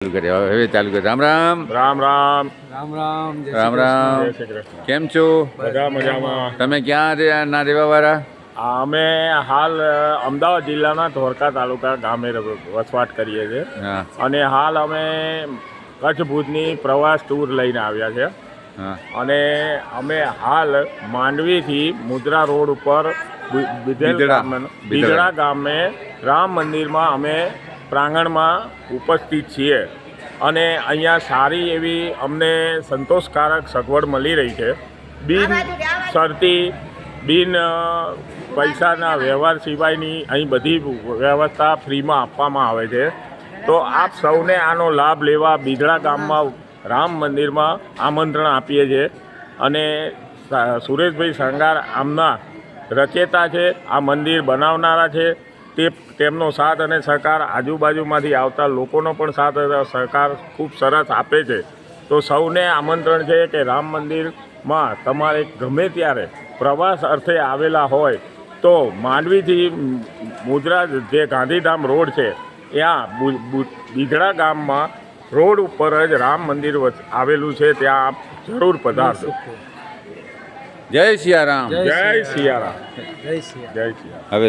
ચાલુ કરીએ હવે ચાલુ કરીએ. રામ રામ રામ રામ રામ રામ જય રામ શ્રી રામ. જય શ્રી કૃષ્ણ. કેમ છો? બધા મજામાં. તમે ક્યાં ના રહેવાવાળા? અમે હાલ અમદાવાદ જિલ્લાના ધોળકા તાલુકા ગામે વસવાટ કરીએ છીએ હા અને હાલ અમે કચ્છ ભુજની પ્રવાસ ટૂર લઈને આવ્યા છે હા અને અમે હાલ માંડવીથી મુદ્રા રોડ ઉપર બિદડા ગામે રામ મંદિરમાં અમે પ્રાંગણમાં ઉપસ્થિત છીએ અને અહીંયા સારી એવી અમને સંતોષકારક સગવડ મળી રહી છે. બિન શરતી બિન પૈસાના વ્યવહાર સિવાયની અહીં બધી વ્યવસ્થા ફ્રીમાં આપવામાં આવે છે. તો આપ સૌને આનો લાભ લેવા બિદડા ગામમાં રામ મંદિરમાં આમંત્રણ આપીએ છીએ અને સુરેશભાઈ શણગાર આમના રચેતા છે, આ મંદિર બનાવનારા છે. તેમનો સાથ અને સહકાર આજુબાજુમાંથી આવતા લોકોનો પણ સાથ અને સહકાર ખૂબ સરસ આપે છે. તો સૌને આમંત્રણ છે કે રામ મંદિરમાં તમારે ગમે ત્યારે પ્રવાસ અર્થે આવેલા હોય તો માંડવીથી મુદ્રા જે ગાંધીધામ રોડ છે ત્યાં બિદડા ગામમાં રોડ ઉપર જ રામ મંદિર આવેલું છે, ત્યાં આપ જરૂર પધારજો. જય સિયારામ. જય સિયારામ. જય શ્રી જય સિયારામ. હવે